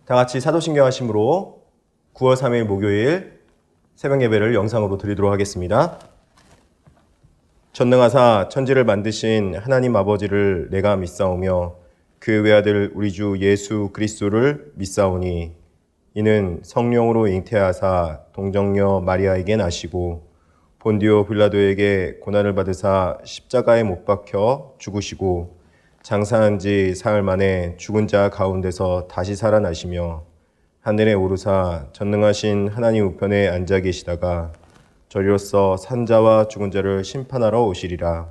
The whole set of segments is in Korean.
다 같이 사도신경 하심으로 9월 3일 목요일 새벽 예배를 영상으로 드리도록 하겠습니다. 전능하사 천지를 만드신 하나님 아버지를 내가 믿사오며 그 외아들 우리 주 예수 그리스도를 믿사오니 이는 성령으로 잉태하사 동정녀 마리아에게 나시고 본디오 빌라도에게 고난을 받으사 십자가에 못 박혀 죽으시고 장사한 지 사흘 만에 죽은 자 가운데서 다시 살아나시며 하늘에 오르사 전능하신 하나님 우편에 앉아 계시다가 저리로서 산자와 죽은 자를 심판하러 오시리라.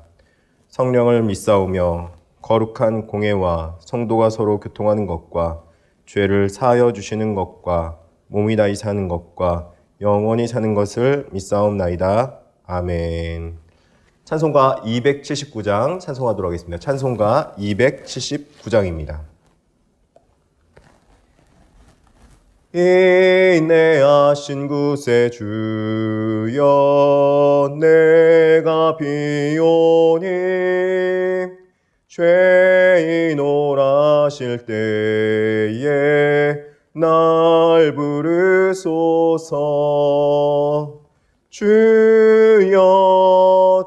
성령을 믿사오며 거룩한 공회와 성도가 서로 교통하는 것과 죄를 사하여 주시는 것과 몸이 다시 사는 것과 영원히 사는 것을 믿사옵나이다. 아멘. 찬송가 279장 찬송하도록 하겠습니다. 찬송가 279장입니다. 인내하신 구세주여 내가 비오니 죄인 오라실 때에 날 부르소서. 주여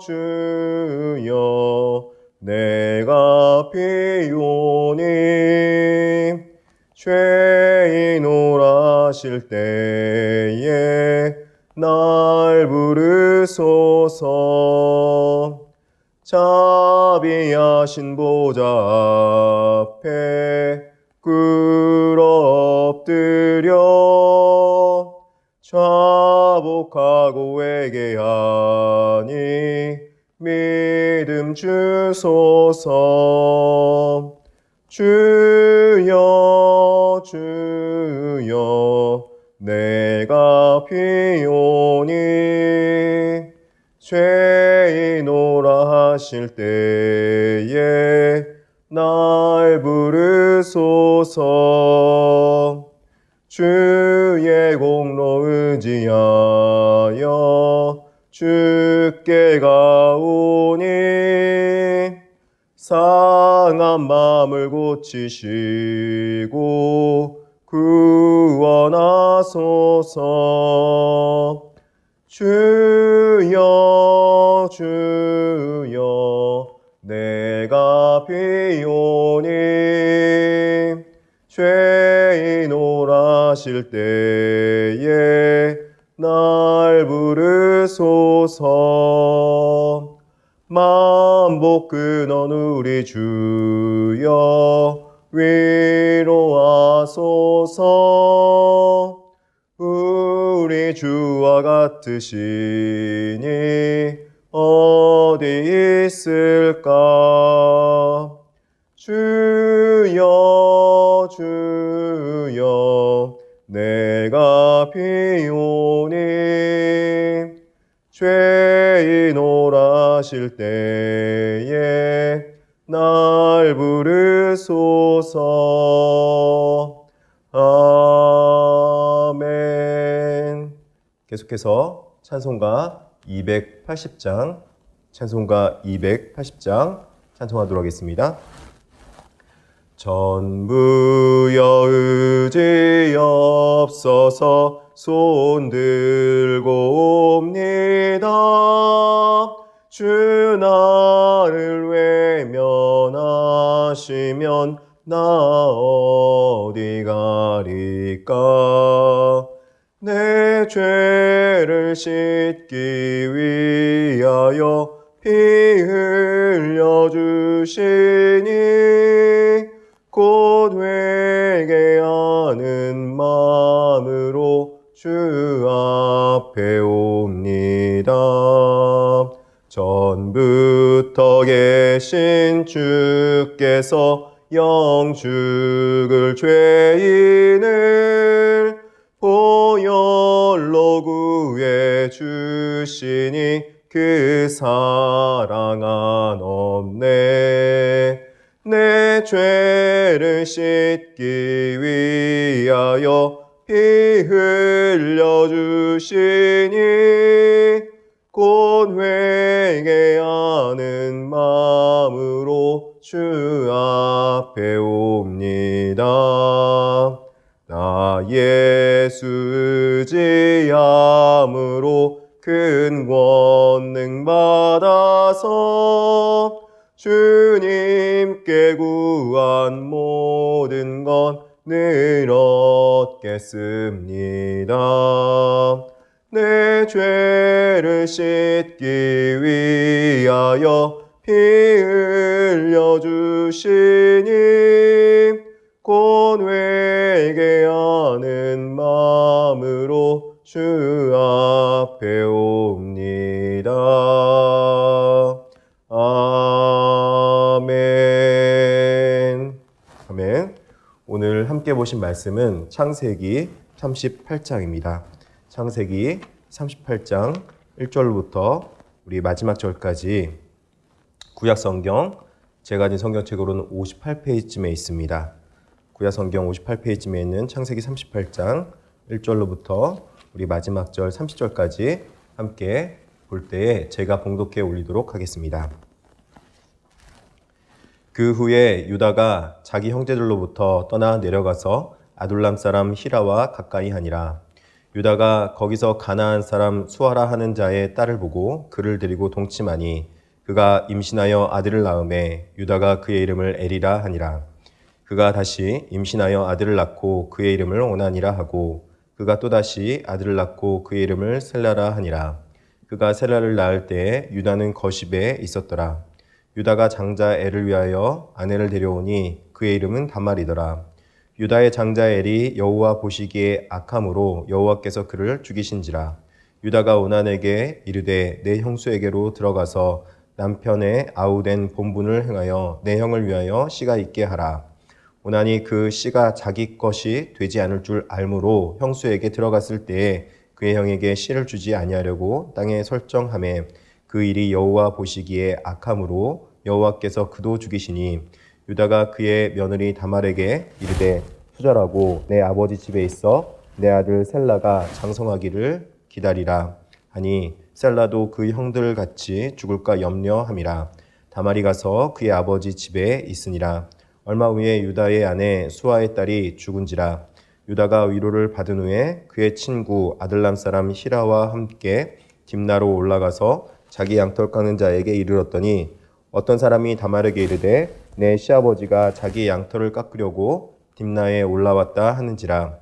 주여 내가 비오니 죄인 오라실 때에 날 부르소서. 자비하신 보좌 앞에 꿇어 엎드려 자복하고 회개하니 믿음 주소서. 주여 주여 내가 비오니 죄인 오라 하실 때에 날 부르소서. 주의 공로 의지하여 주께 가오니 상한 마음을 고치시고 구원하소서. 주여 주여 내가 비오니 죄인 오라실 때에 날 부르소서. 만복 근원 우리 주여 위로하소서. 우리 주와 같으시니 어디 있을까. 주여 주여 내가 비오니 죄인 오라실 때에 날 부르소서. 아멘. 계속해서 찬송가 280장 찬송하도록 하겠습니다. 전부여 의지 없어서 손 들고 옵니다. 주 나를 외면하시면 나 어디 가리까. 내 죄를 씻기 위하여 피 흘려 주시니 곧 회개하는 마음으로 주 앞에 옵니다. 전부터 계신 주께서 영죽을 죄인을 보혈로 구해 주시니 그 사랑 한없네. 내 죄를 씻기 위하여 피 흘려 주시니 곧 회개하는 마음으로 주 앞에 옵니다. 나 유다가 예수 의지함으로 큰 권능 받아서 주님께 구한 모든 건 늘 얻겠습니다. 내 죄를 씻기 위하여 피 흘려 주시니 곧 회개하는 마음으로 주 앞에 옵니다. 아멘. 아멘. 오늘 함께 보신 말씀은 창세기 38장입니다. 창세기 38장 1절부터 우리 마지막 절까지 구약성경, 제가 가진 성경책으로는 58페이지쯤에 있습니다. 구약성경 58페이지에 있는 창세기 38장 1절로부터 우리 마지막 절 30절까지 함께 볼 때에 제가 봉독해 올리도록 하겠습니다. 그 후에 유다가 자기 형제들로부터 떠나 내려가서 아둘람 사람 히라와 가까이 하니라. 유다가 거기서 가나안 사람 수아라 하는 자의 딸을 보고 그를 데리고 동침하니 그가 임신하여 아들을 낳음에 유다가 그의 이름을 에리라 하니라. 그가 다시 임신하여 아들을 낳고 그의 이름을 오나니라 하고 그가 또다시 아들을 낳고 그의 이름을 셀라라 하니라. 그가 셀라를 낳을 때에 유다는 거십에 있었더라. 유다가 장자 엘을 위하여 아내를 데려오니 그의 이름은 다말이더라. 유다의 장자 엘이 여호와 보시기에 악함으로 여호와께서 그를 죽이신지라. 유다가 오난에게 이르되 내 형수에게로 들어가서 남편의 아우된 본분을 행하여 내 형을 위하여 씨가 있게 하라. 오난이 그 씨가 자기 것이 되지 않을 줄 알므로 형수에게 들어갔을 때에 그의 형에게 씨를 주지 아니하려고 땅에 설정하매 그 일이 여호와 보시기에 악함으로 여호와께서 그도 죽이시니 유다가 그의 며느리 다말에게 이르되 수절하고 내 아버지 집에 있어 내 아들 셀라가 장성하기를 기다리라 하니 셀라도 그 형들 같이 죽을까 염려함이라. 다말이 가서 그의 아버지 집에 있으니라. 얼마 후에 유다의 아내 수아의 딸이 죽은지라. 유다가 위로를 받은 후에 그의 친구 아들람 사람 히라와 함께 딥나로 올라가서 자기 양털 깎는 자에게 이르렀더니 어떤 사람이 다말에게 이르되 내 시아버지가 자기 양털을 깎으려고 딥나에 올라왔다 하는지라.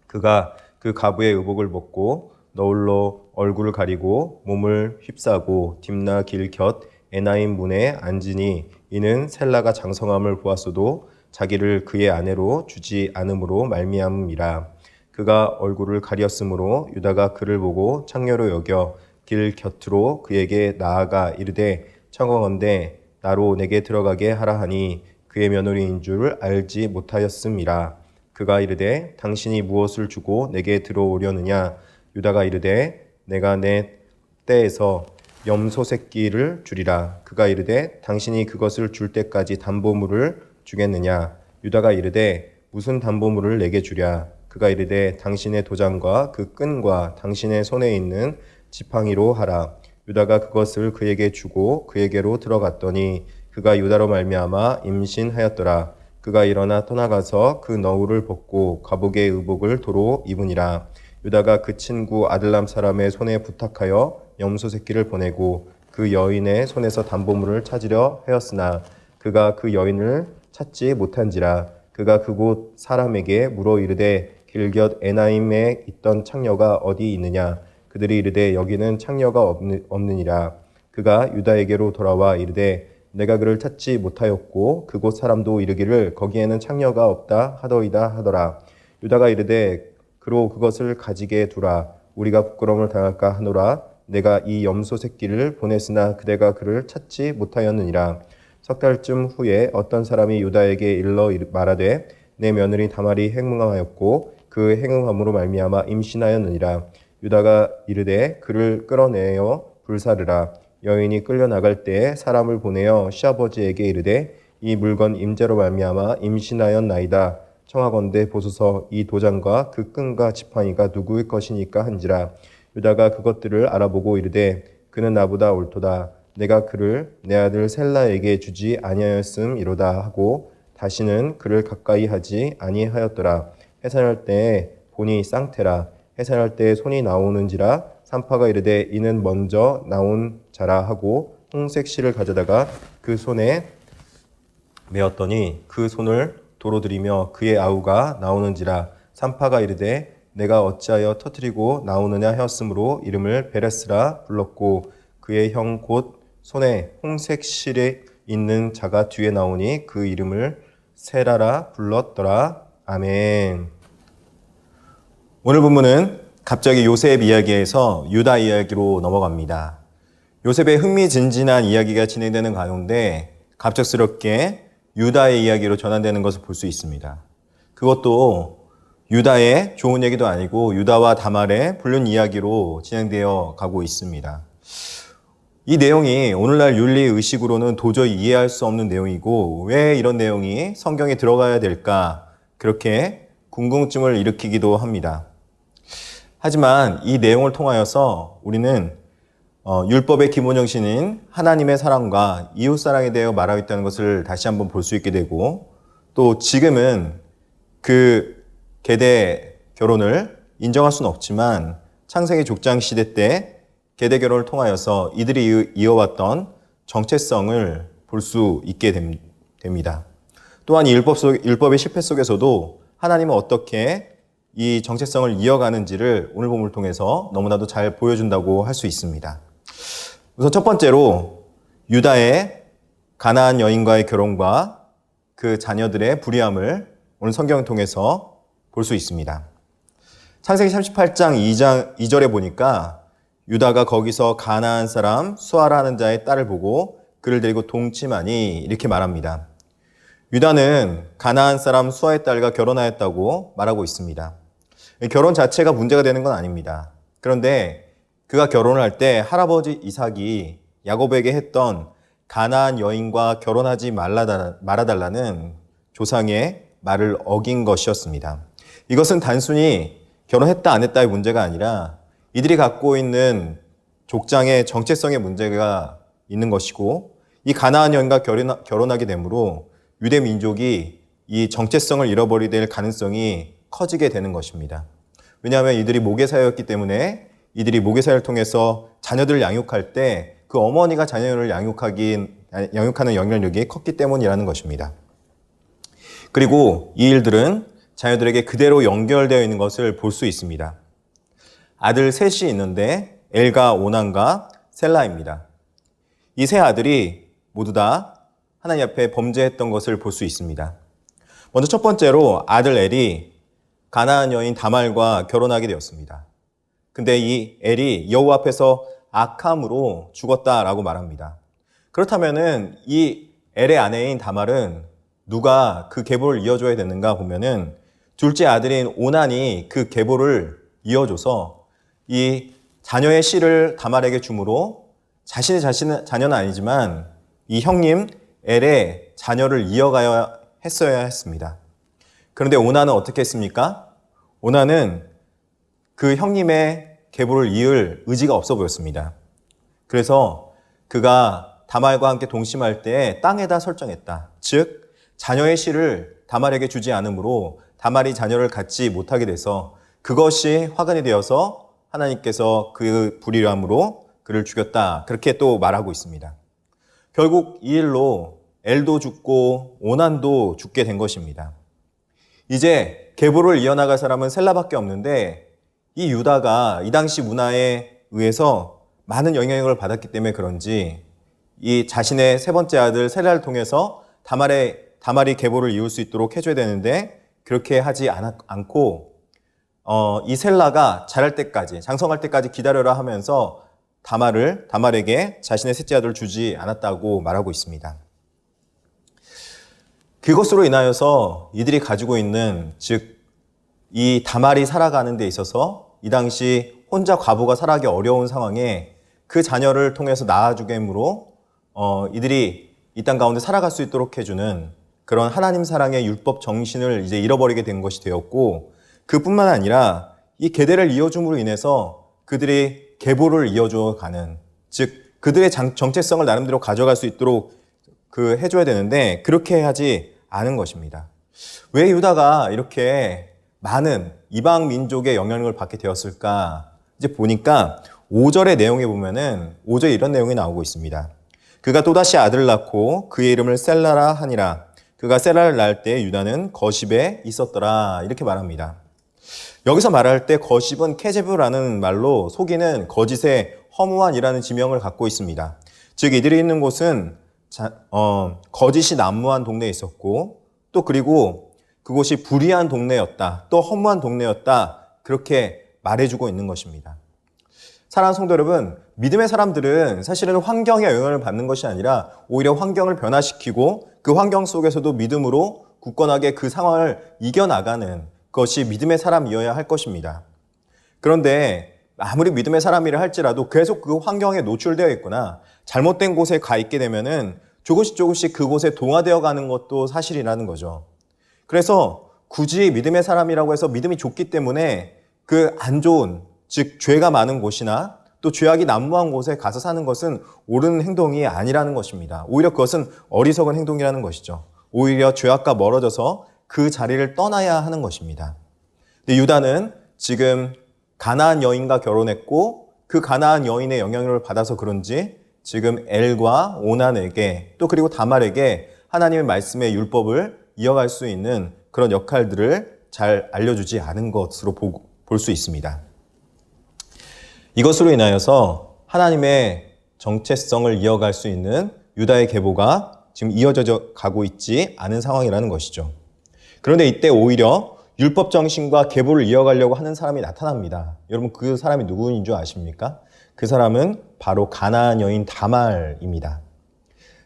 그가 그 가부의 의복을 벗고 너울로 얼굴을 가리고 몸을 휩싸고 딥나 길 곁 에나임 문에 앉으니 이는 셀라가 장성함을 보았어도 자기를 그의 아내로 주지 않음으로 말미암음이라. 그가 얼굴을 가렸으므로 유다가 그를 보고 창녀로 여겨 길 곁으로 그에게 나아가 이르되 청하건대 나로 내게 들어가게 하라 하니 그의 며느리인 줄 알지 못하였음이라. 그가 이르되 당신이 무엇을 주고 내게 들어오려느냐. 유다가 이르되 내가 내 떼에서 염소 새끼를 주리라. 그가 이르되 당신이 그것을 줄 때까지 담보물을 주겠느냐. 유다가 이르되 무슨 담보물을 내게 주랴. 그가 이르되 당신의 도장과 그 끈과 당신의 손에 있는 지팡이로 하라. 유다가 그것을 그에게 주고 그에게로 들어갔더니 그가 유다로 말미암아 임신하였더라. 그가 일어나 떠나가서 그 너울을 벗고 가복의 의복을 도로 입으니라. 유다가 그 친구 아들람 사람의 손에 부탁하여 염소 새끼를 보내고 그 여인의 손에서 담보물을 찾으려 하였으나 그가 그 여인을 찾지 못한지라. 그가 그곳 사람에게 물어 이르되 길곁 에나임에 있던 창녀가 어디 있느냐. 그들이 이르되 여기는 창녀가 없느니라. 그가 유다에게로 돌아와 이르되 내가 그를 찾지 못하였고 그곳 사람도 이르기를 거기에는 창녀가 없다 하더이다 하더라. 유다가 이르되 그로 그것을 가지게 두라. 우리가 부끄러움을 당할까 하노라. 내가 이 염소 새끼를 보냈으나 그대가 그를 찾지 못하였느니라. 석 달쯤 후에 어떤 사람이 유다에게 일러 말하되 내 며느리 다말이 행음하였고 그 행음함으로 말미암아 임신하였느니라. 유다가 이르되 그를 끌어내어 불사르라. 여인이 끌려나갈 때에 사람을 보내어 시아버지에게 이르되 이 물건 임재로 말미암아 임신하였나이다. 청하건대 보소서 이 도장과 그 끈과 지팡이가 누구의 것이니까 한지라. 유다가 그것들을 알아보고 이르되 그는 나보다 옳도다. 내가 그를 내 아들 셀라에게 주지 아니하였음이로다 하고 다시는 그를 가까이 하지 아니하였더라. 해산할 때에 보니 쌍태라. 해산할 때에 손이 나오는지라. 산파가 이르되 이는 먼저 나온 자라 하고 홍색 실을 가져다가 그 손에 메었더니 그 손을 도로 들이며 그의 아우가 나오는지라. 산파가 이르되 내가 어찌하여 터뜨리고 나오느냐 하였으므로 이름을 베레스라 불렀고 그의 형 곧 손에 홍색 실에 있는 자가 뒤에 나오니 그 이름을 세라라 불렀더라. 아멘. 오늘 본문은 갑자기 요셉 이야기에서 유다 이야기로 넘어갑니다. 요셉의 흥미진진한 이야기가 진행되는 가운데 갑작스럽게 유다의 이야기로 전환되는 것을 볼 수 있습니다. 그것도 유다의 좋은 얘기도 아니고 유다와 다말의 불륜 이야기로 진행되어 가고 있습니다. 이 내용이 오늘날 윤리의식으로는 도저히 이해할 수 없는 내용이고 왜 이런 내용이 성경에 들어가야 될까 그렇게 궁금증을 일으키기도 합니다. 하지만 이 내용을 통하여서 우리는 율법의 기본정신인 하나님의 사랑과 이웃사랑에 대해 말하고 있다는 것을 다시 한번 볼 수 있게 되고 또 지금은 그 계대 결혼을 인정할 수는 없지만 창세기 족장 시대 때 계대 결혼을 통하여서 이들이 이어왔던 정체성을 볼 수 있게 됩니다. 또한 이 율법의 실패 속에서도 하나님은 어떻게 이 정체성을 이어가는지를 오늘 본문을 통해서 너무나도 잘 보여준다고 할 수 있습니다. 우선 첫 번째로 유다의 가나안 여인과의 결혼과 그 자녀들의 불의함을 오늘 성경을 통해서 볼 수 있습니다. 창세기 38장 2절에 보니까 유다가 거기서 가나안 사람 수아라는 자의 딸을 보고 그를 데리고 동침하니 이렇게 말합니다. 유다는 가나안 사람 수아의 딸과 결혼하였다고 말하고 있습니다. 결혼 자체가 문제가 되는 건 아닙니다. 그런데 그가 결혼을 할 때 할아버지 이삭이 야곱에게 했던 가나안 여인과 결혼하지 말아달라는 조상의 말을 어긴 것이었습니다. 이것은 단순히 결혼했다 안 했다의 문제가 아니라 이들이 갖고 있는 족장의 정체성의 문제가 있는 것이고 이 가나안 여인과 결혼하게 되므로 유대 민족이 이 정체성을 잃어버리게 될 가능성이 커지게 되는 것입니다. 왜냐하면 이들이 모계사였기 때문에 이들이 모계사를 통해서 자녀들을 양육할 때 그 어머니가 자녀를 양육하는 영향력이 컸기 때문이라는 것입니다. 그리고 이 일들은 자녀들에게 그대로 연결되어 있는 것을 볼 수 있습니다. 아들 셋이 있는데 엘과 오난과 셀라입니다. 이 세 아들이 모두 다 하나님 앞에 범죄했던 것을 볼 수 있습니다. 먼저 첫 번째로 아들 엘이 가나안 여인 다말과 결혼하게 되었습니다. 근데 이 엘이 여호와 앞에서 악함으로 죽었다라고 말합니다. 그렇다면은 이 엘의 아내인 다말은 누가 그 계보를 이어줘야 되는가 보면은 둘째 아들인 오난이 그 계보를 이어줘서 이 자녀의 씨를 다말에게 주므로 자신의 자녀는 아니지만 이 형님 엘의 자녀를 이어가야 했어야 했습니다. 그런데 오난은 어떻게 했습니까? 오난은 그 형님의 계보를 이을 의지가 없어 보였습니다. 그래서 그가 다말과 함께 동침할 때 땅에다 설정했다. 즉 자녀의 씨를 다말에게 주지 않으므로 다말이 자녀를 갖지 못하게 돼서 그것이 화근이 되어서 하나님께서 그 불의함으로 그를 죽였다. 그렇게 또 말하고 있습니다. 결국 이 일로 엘도 죽고 오난도 죽게 된 것입니다. 이제 계보를 이어나갈 사람은 셀라밖에 없는데 이 유다가 이 당시 문화에 의해서 많은 영향력을 받았기 때문에 그런지 이 자신의 세 번째 아들 셀라를 통해서 다말이 계보를 이을 수 있도록 해줘야 되는데 그렇게 하지 않고 이 셀라가 자랄 때까지 장성할 때까지 기다려라 하면서 다말에게 자신의 셋째 아들을 주지 않았다고 말하고 있습니다. 그것으로 인하여서 이들이 가지고 있는 즉 이 다말이 살아가는 데 있어서 이 당시 혼자 과부가 살아가기 어려운 상황에 그 자녀를 통해서 낳아주게 함으로 이들이 이 땅 가운데 살아갈 수 있도록 해주는 그런 하나님 사랑의 율법 정신을 이제 잃어버리게 된 것이 되었고 그뿐만 아니라 이 계대를 이어줌으로 인해서 그들이 계보를 이어줘 가는 즉 그들의 정체성을 나름대로 가져갈 수 있도록 해줘야 되는데 그렇게 하지 않은 것입니다. 왜 유다가 이렇게 많은 이방 민족의 영향력을 받게 되었을까? 이제 보니까 5절의 내용에 보면은 5절에 이런 내용이 나오고 있습니다. 그가 또다시 아들을 낳고 그의 이름을 셀라라 하니라. 그가 셀라를 낳을 때 유다는 거십에 있었더라. 이렇게 말합니다. 여기서 말할 때 거십은 케제브라는 말로 속이는 거짓의 허무한이라는 지명을 갖고 있습니다. 즉 이들이 있는 곳은 거짓이 난무한 동네에 있었고 또 그리고 그곳이 불의한 동네였다. 또 허무한 동네였다. 그렇게 말해주고 있는 것입니다. 사랑하는 성도 여러분, 믿음의 사람들은 사실은 환경의 영향을 받는 것이 아니라 오히려 환경을 변화시키고 그 환경 속에서도 믿음으로 굳건하게 그 상황을 이겨나가는 것이 믿음의 사람이어야 할 것입니다. 그런데 아무리 믿음의 사람이라 할지라도 계속 그 환경에 노출되어 있거나 잘못된 곳에 가 있게 되면은 조금씩 그곳에 동화되어 가는 것도 사실이라는 거죠. 그래서 굳이 믿음의 사람이라고 해서 믿음이 좋기 때문에 그 안 좋은, 즉 죄가 많은 곳이나 또 죄악이 난무한 곳에 가서 사는 것은 옳은 행동이 아니라는 것입니다. 오히려 그것은 어리석은 행동이라는 것이죠. 오히려 죄악과 멀어져서 그 자리를 떠나야 하는 것입니다. 근데 유다는 지금 가나안 여인과 결혼했고 그 가나안 여인의 영향력을 받아서 그런지 지금 엘과 오난에게 또 그리고 다말에게 하나님의 말씀의 율법을 이어갈 수 있는 그런 역할들을 잘 알려주지 않은 것으로 볼 수 있습니다. 이것으로 인하여서 하나님의 정체성을 이어갈 수 있는 유다의 계보가 지금 이어져 가고 있지 않은 상황이라는 것이죠. 그런데 이때 오히려 율법 정신과 계보를 이어가려고 하는 사람이 나타납니다. 여러분 그 사람이 누구인 줄 아십니까? 그 사람은 바로 가나안 여인 다말입니다.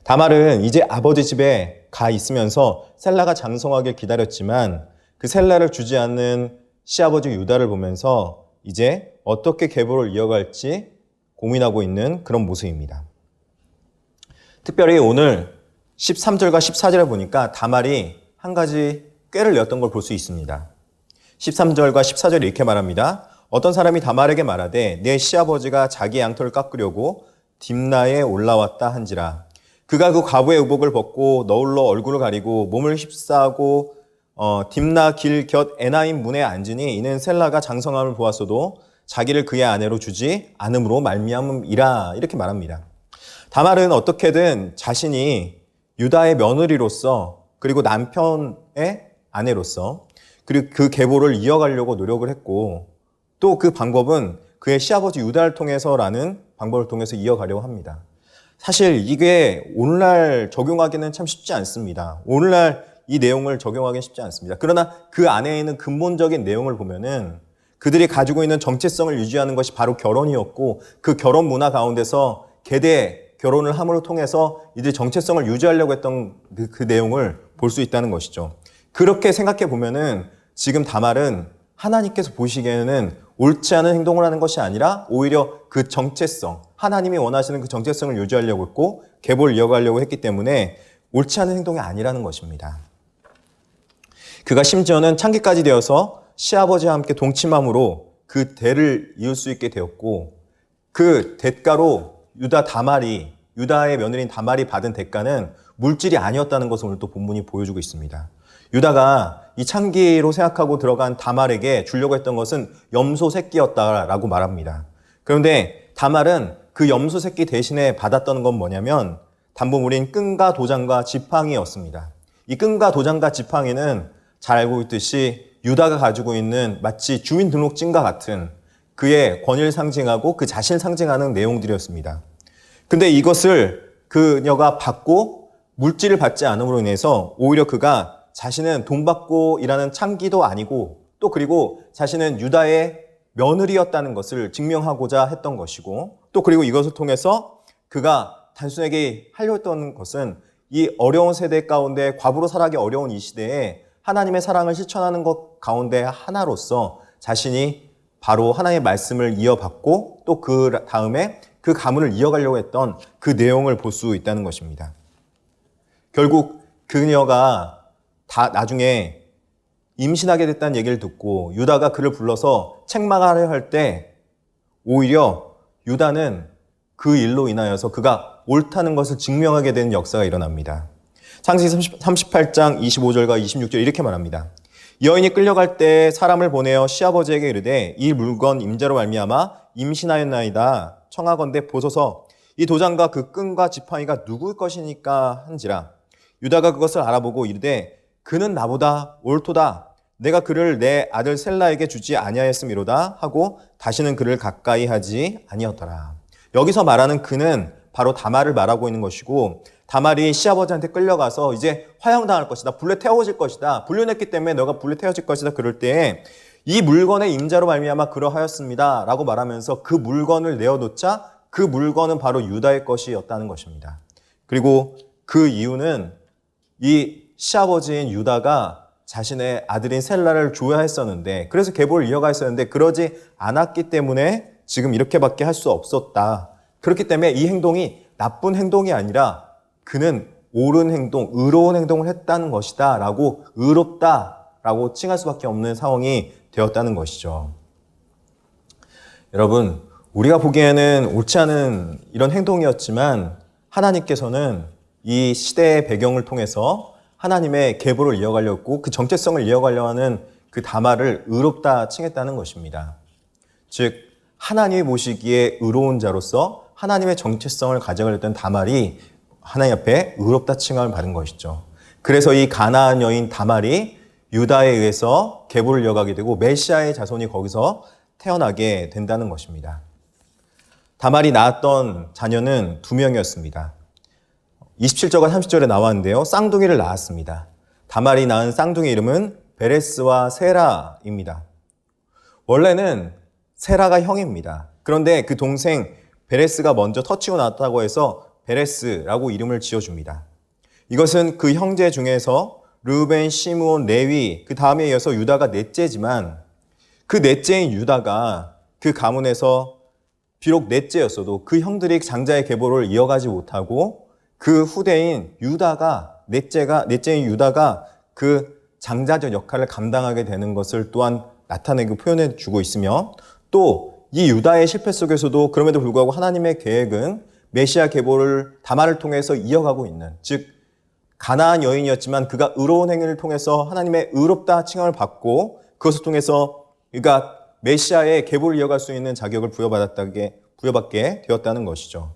다말은 이제 아버지 집에 가 있으면서 셀라가 장성하길 기다렸지만 그 셀라를 주지 않는 시아버지 유다를 보면서 이제 어떻게 계보를 이어갈지 고민하고 있는 그런 모습입니다. 특별히 오늘 13절과 14절에 보니까 다말이 한 가지 꾀를 내었던 걸 볼 수 있습니다. 13절과 14절에 이렇게 말합니다. 어떤 사람이 다말에게 말하되 내 시아버지가 자기 양털을 깎으려고 딥나에 올라왔다 한지라. 그가 그 과부의 의복을 벗고 너울로 얼굴을 가리고 몸을 휩싸고 딥나 길 곁 에나임 문에 앉으니 이는 셀라가 장성함을 보았어도 자기를 그의 아내로 주지 않음으로 말미암음이라. 이렇게 말합니다. 다말은 어떻게든 자신이 유다의 며느리로서 그리고 남편의 아내로서 그리고 그 계보를 이어가려고 노력을 했고 또 그 방법은 그의 시아버지 유다를 통해서라는 방법을 통해서 이어가려고 합니다. 사실 이게 오늘날 적용하기는 참 쉽지 않습니다. 오늘날 이 내용을 적용하기는 쉽지 않습니다. 그러나 그 안에 있는 근본적인 내용을 보면은 그들이 가지고 있는 정체성을 유지하는 것이 바로 결혼이었고 그 결혼 문화 가운데서 계대 결혼을 함으로 통해서 이들이 정체성을 유지하려고 했던 그 내용을 볼 수 있다는 것이죠. 그렇게 생각해 보면은 지금 다말은 하나님께서 보시기에는 옳지 않은 행동을 하는 것이 아니라 오히려 그 정체성, 하나님이 원하시는 그 정체성을 유지하려고 했고 계보를 이어가려고 했기 때문에 옳지 않은 행동이 아니라는 것입니다. 그가 심지어는 창기까지 되어서 시아버지와 함께 동침함으로 그 대를 이을 수 있게 되었고 그 대가로 유다의 며느리인 다말이 받은 대가는 물질이 아니었다는 것을 오늘 또 본문이 보여주고 있습니다. 유다가 이 창기로 생각하고 들어간 다말에게 주려고 했던 것은 염소 새끼였다라고 말합니다. 그런데 다말은 그 염소 새끼 대신에 받았던 건 뭐냐면 담보물인 끈과 도장과 지팡이였습니다. 이 끈과 도장과 지팡이는 잘 알고 있듯이 유다가 가지고 있는 마치 주민등록증과 같은 그의 권위를 상징하고 그 자신을 상징하는 내용들이었습니다. 근데 이것을 그녀가 받고 물질을 받지 않음으로 인해서 오히려 그가 자신은 돈 받고 일하는 창기도 아니고 또 그리고 자신은 유다의 며느리였다는 것을 증명하고자 했던 것이고 또 그리고 이것을 통해서 그가 단순하게 하려 했던 것은 이 어려운 세대 가운데 과부로 살아가기 어려운 이 시대에 하나님의 사랑을 실천하는 것 가운데 하나로서 자신이 바로 하나님의 말씀을 이어받고 또 그 다음에 그 가문을 이어가려고 했던 그 내용을 볼 수 있다는 것입니다. 결국 그녀가 나중에 임신하게 됐다는 얘기를 듣고 유다가 그를 불러서 책망하려 할 때 오히려 유다는 그 일로 인하여서 그가 옳다는 것을 증명하게 되는 역사가 일어납니다. 창세기 38장 25절과 26절 이렇게 말합니다. 여인이 끌려갈 때 사람을 보내어 시아버지에게 이르되 이 물건 임자로 말미암아 임신하였나이다. 청하건대 보소서 이 도장과 그 끈과 지팡이가 누구의 것이니까 한지라. 유다가 그것을 알아보고 이르되 그는 나보다 옳도다. 내가 그를 내 아들 셀라에게 주지 아니하였음이로다 하고 다시는 그를 가까이 하지 아니었더라. 여기서 말하는 그는 바로 다말을 말하고 있는 것이고, 다말이 시아버지한테 끌려가서 이제 화형당할 것이다, 불에 태워질 것이다, 불륜했기 때문에 너가 불에 태워질 것이다 그럴 때 이 물건의 임자로 말미암아 그러하였습니다 라고 말하면서 그 물건을 내어놓자 그 물건은 바로 유다의 것이었다는 것입니다. 그리고 그 이유는 이 시아버지인 유다가 자신의 아들인 셀라를 줘야 했었는데, 그래서 계보를 이어가 했었는데 그러지 않았기 때문에 지금 이렇게밖에 할 수 없었다. 그렇기 때문에 이 행동이 나쁜 행동이 아니라 그는 옳은 행동, 의로운 행동을 했다는 것이다 라고, 의롭다라고 칭할 수밖에 없는 상황이 되었다는 것이죠. 여러분, 우리가 보기에는 옳지 않은 이런 행동이었지만 하나님께서는 이 시대의 배경을 통해서 하나님의 계보를 이어가려고, 그 정체성을 이어가려 하는 그 다말을 의롭다 칭했다는 것입니다. 즉 하나님이 보시기에 의로운 자로서 하나님의 정체성을 가져가려던 다말이 하나님 앞에 의롭다 칭함을 받은 것이죠. 그래서 이 가나안 여인 다말이 유다에 의해서 계보를 이어가게 되고 메시아의 자손이 거기서 태어나게 된다는 것입니다. 다말이 낳았던 자녀는 2명이었습니다. 27절과 30절에 나왔는데요, 쌍둥이를 낳았습니다. 다말이 낳은 쌍둥이 이름은 베레스와 세라입니다. 원래는 세라가 형입니다. 그런데 그 동생 베레스가 먼저 터치고 낳았다고 해서 베레스라고 이름을 지어줍니다. 이것은 그 형제 중에서 르우벤, 시므온, 레위, 그 다음에 이어서 유다가 넷째지만, 그 넷째인 유다가 그 가문에서 비록 넷째였어도 그 형들이 장자의 계보를 이어가지 못하고 그 후대인 유다가, 넷째인 유다가 그 장자적 역할을 감당하게 되는 것을 또한 나타내고 표현해 주고 있으며, 또 이 유다의 실패 속에서도 그럼에도 불구하고 하나님의 계획은 메시아 계보를 다말을 통해서 이어가고 있는, 즉 가나안 여인이었지만 그가 의로운 행위를 통해서 하나님의 의롭다 칭함을 받고 그것을 통해서 그가 메시아의 계보를 이어갈 수 있는 자격을 부여받게 되었다는 것이죠.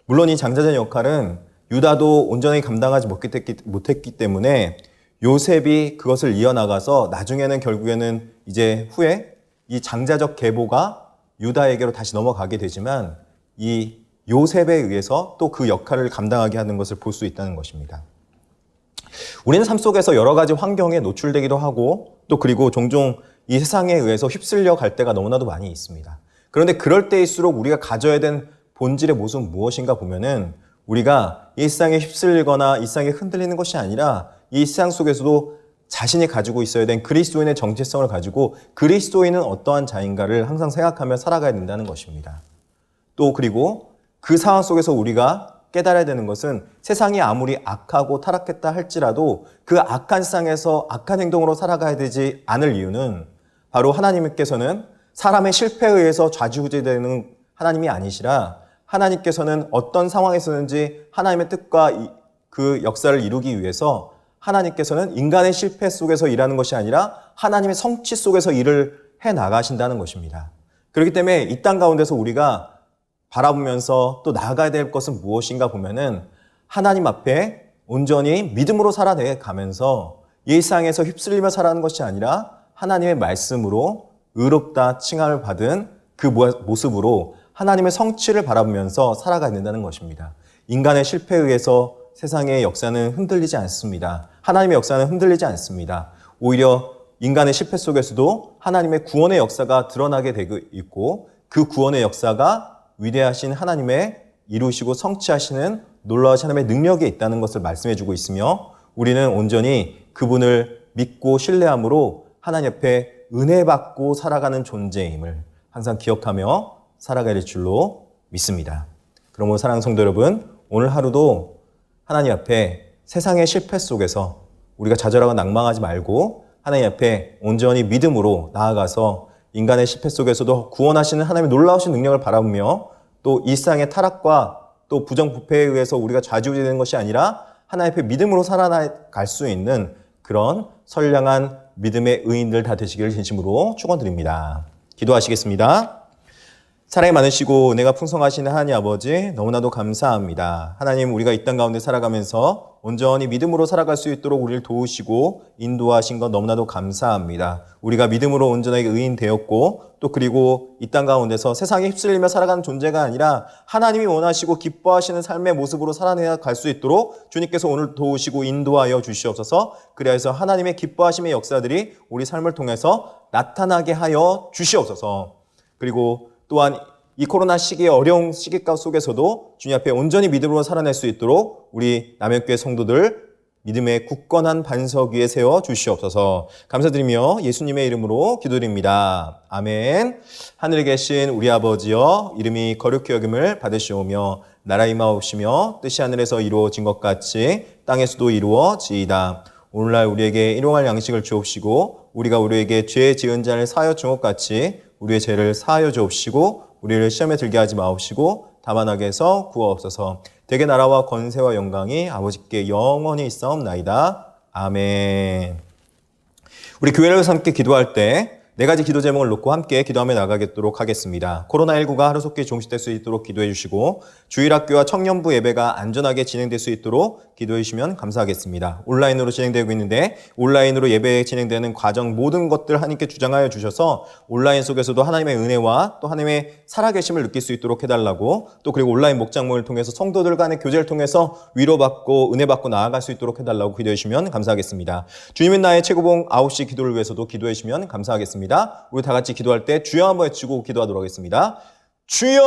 물론 이 장자적 역할은 유다도 온전히 감당하지 못했기 때문에 요셉이 그것을 이어나가서 나중에는 결국에는 이제 후에 이 장자적 계보가 유다에게로 다시 넘어가게 되지만 이 요셉에 의해서 또 그 역할을 감당하게 하는 것을 볼 수 있다는 것입니다. 우리는 삶 속에서 여러 가지 환경에 노출되기도 하고 또 그리고 종종 이 세상에 의해서 휩쓸려 갈 때가 너무나도 많이 있습니다. 그런데 그럴 때일수록 우리가 가져야 된 본질의 모습은 무엇인가 보면은, 우리가 이 세상에 휩쓸리거나 이 세상에 흔들리는 것이 아니라 이 세상 속에서도 자신이 가지고 있어야 된 그리스도인의 정체성을 가지고 그리스도인은 어떠한 자인가를 항상 생각하며 살아가야 된다는 것입니다. 또 그리고 그 상황 속에서 우리가 깨달아야 되는 것은 세상이 아무리 악하고 타락했다 할지라도 그 악한 세상에서 악한 행동으로 살아가야 되지 않을 이유는 바로 하나님께서는 사람의 실패에 의해서 좌지우지되는 하나님이 아니시라, 하나님께서는 어떤 상황에서든지 하나님의 뜻과 그 역사를 이루기 위해서 하나님께서는 인간의 실패 속에서 일하는 것이 아니라 하나님의 성취 속에서 일을 해나가신다는 것입니다. 그렇기 때문에 이 땅 가운데서 우리가 바라보면서 또 나아가야 될 것은 무엇인가 보면은 하나님 앞에 온전히 믿음으로 살아가면서 이 세상에서 휩쓸리며 살아가는 것이 아니라 하나님의 말씀으로 의롭다 칭함을 받은 그 모습으로 하나님의 성취를 바라보면서 살아가야 된다는 것입니다. 인간의 실패에 의해서 세상의 역사는 흔들리지 않습니다. 하나님의 역사는 흔들리지 않습니다. 오히려 인간의 실패 속에서도 하나님의 구원의 역사가 드러나게 되고 있고, 그 구원의 역사가 위대하신 하나님의 이루시고 성취하시는 놀라우신 하나님의 능력이 있다는 것을 말씀해주고 있으며, 우리는 온전히 그분을 믿고 신뢰함으로 하나님 앞에 은혜 받고 살아가는 존재임을 항상 기억하며 살아가야 될 줄로 믿습니다. 그러므로 사랑하는 성도 여러분, 오늘 하루도 하나님 앞에 세상의 실패 속에서 우리가 좌절하고 낭망하지 말고 하나님 앞에 온전히 믿음으로 나아가서 인간의 실패 속에서도 구원하시는 하나님의 놀라우신 능력을 바라보며, 또 이 세상의 타락과 또 부정부패에 의해서 우리가 좌지우지되는 것이 아니라 하나님 앞에 믿음으로 살아갈 수 있는 그런 선량한 믿음의 의인들 다 되시기를 진심으로 축원드립니다. 기도하시겠습니다. 사랑이 많으시고 은혜가 풍성하신 하나님 아버지 너무나도 감사합니다. 하나님, 우리가 이 땅 가운데 살아가면서 온전히 믿음으로 살아갈 수 있도록 우리를 도우시고 인도하신 것 너무나도 감사합니다. 우리가 믿음으로 온전하게 의인 되었고 또 그리고 이 땅 가운데서 세상에 휩쓸리며 살아가는 존재가 아니라 하나님이 원하시고 기뻐하시는 삶의 모습으로 살아내갈 수 있도록 주님께서 오늘 도우시고 인도하여 주시옵소서. 그래서 하나님의 기뻐하심의 역사들이 우리 삶을 통해서 나타나게 하여 주시옵소서. 그리고 또한 이 코로나 시기의 어려운 시기 속에서도 주님 앞에 온전히 믿음으로 살아낼 수 있도록 우리 남현교회 성도들 믿음의 굳건한 반석 위에 세워 주시옵소서. 감사드리며 예수님의 이름으로 기도드립니다. 아멘. 하늘에 계신 우리 아버지여, 이름이 거룩히 여김을 받으시오며 나라 임하옵시며 뜻이 하늘에서 이루어진 것 같이 땅에서도 이루어지이다. 오늘날 우리에게 일용할 양식을 주옵시고 우리가 우리에게 죄 지은 자를 사하여 준 것 같이 우리의 죄를 사하여 주옵시고 우리를 시험에 들게 하지 마옵시고 다만 악에서 구하옵소서. 대개 나라와 권세와 영광이 아버지께 영원히 있사옵나이다. 아멘. 우리 교회를 함께 기도할 때 네 가지 기도 제목을 놓고 함께 기도하며 나가겠도록 하겠습니다. 코로나19가 하루속히 종식될 수 있도록 기도해 주시고 주일학교와 청년부 예배가 안전하게 진행될 수 있도록 기도해 주시면 감사하겠습니다. 온라인으로 진행되고 있는데 온라인으로 예배 진행되는 과정 모든 것들 하나님께 주장하여 주셔서 온라인 속에서도 하나님의 은혜와 또 하나님의 살아계심을 느낄 수 있도록 해달라고, 또 그리고 온라인 목장모를 통해서 성도들 간의 교제를 통해서 위로받고 은혜받고 나아갈 수 있도록 해달라고 기도해 주시면 감사하겠습니다. 주님은 나의 최고봉 9시 기도를 위해서도 기도해 주시면 감사하겠습니다. 우리 다 같이 기도할 때 주여 한번 외치고 기도하도록 하겠습니다. 주여!